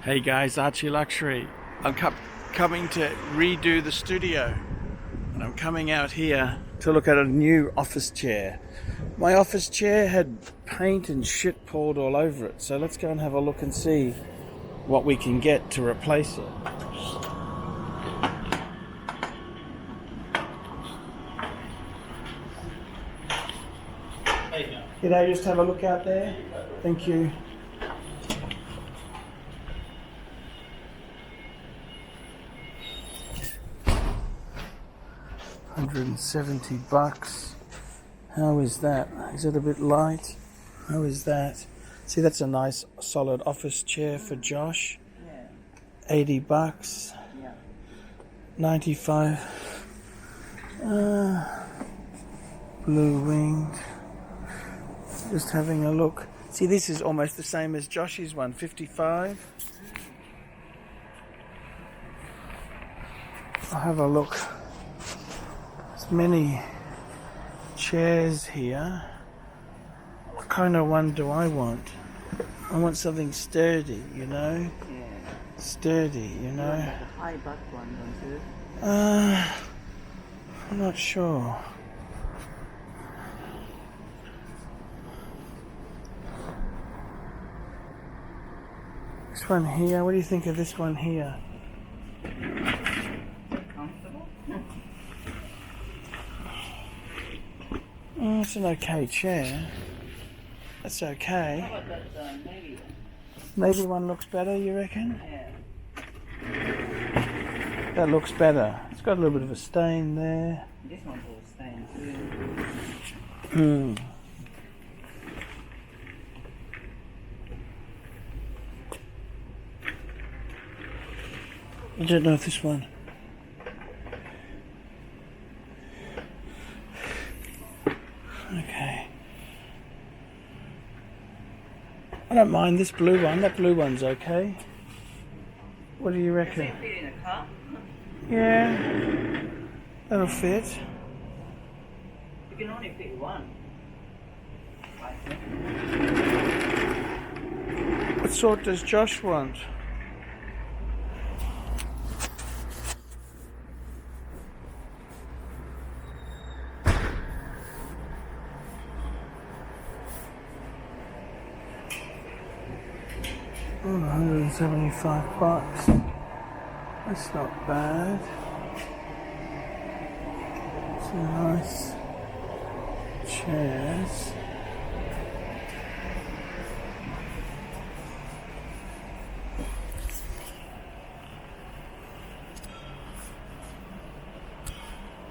Hey guys, ArchieLuxury. I'm coming to redo the studio, and I'm coming out here to look at a new office chair. My office chair had paint and shit poured all over it, so let's go and have a look and see what we can get to replace it. Can I just have a look out there? Thank you. $170. How is that? Is it a bit light? How is that? See, that's a nice solid office chair for Josh. $80. 95. Blue winged. Just having a look. See, this is almost the same as Josh's one. 55. I'll have a look. There's many chairs here. What kind of one do I want? I want something sturdy, you know? Yeah. Sturdy, you know? You want the high back one, don't you? I'm not sure. This one here, what do you think of this one here? Comfortable? It's an okay chair. That's okay. How about that navy one? Maybe one looks better, you reckon? Yeah. That looks better. It's got a little bit of a stain there. This one's all stained too. I don't know if this one. Okay. I don't mind this blue one. That blue one's okay. What do you Does reckon? it fit in a car? Yeah. That'll fit. You can only fit one. I think. What sort does Josh want? $175. That's not bad. Some nice chairs.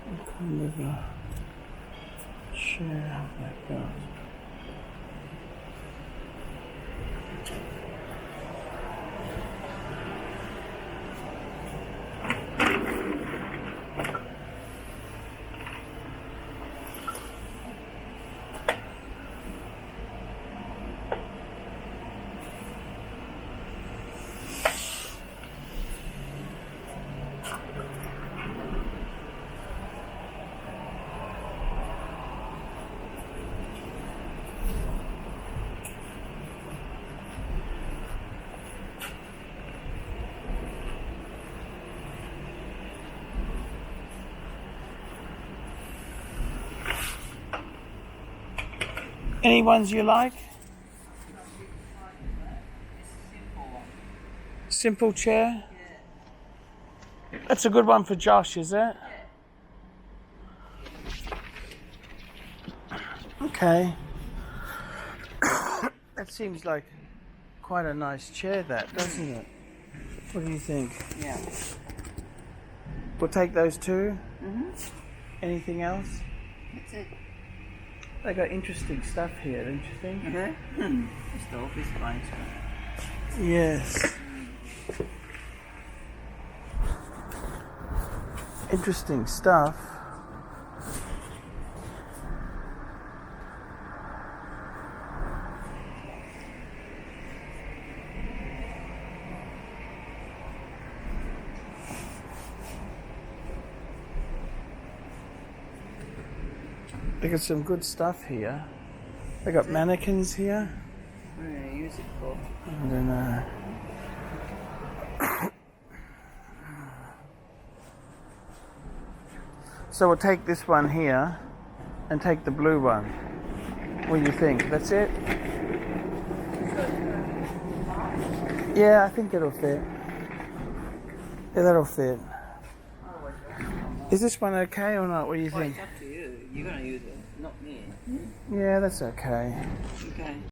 What kind of a chair have I got? Any ones you like? Simple chair? That's a good one for Josh, is it? Okay. That seems like quite a nice chair, that, doesn't it? What do you think? Yeah. We'll take those two. Mm-hmm. Anything else? That's it. They got interesting stuff here, don't you think? Mm-hmm. Just the office furniture. Yes. Interesting stuff. They got some good stuff here. They got mannequins here. What are you gonna use it for? I don't know. So we'll take this one here and take the blue one. What do you think? That's it? Yeah, I think it'll fit. Yeah, that'll fit. Is this one okay or not? What do you Well, think? it's up to you. You're gonna use it, not me. Yeah, that's okay. Okay.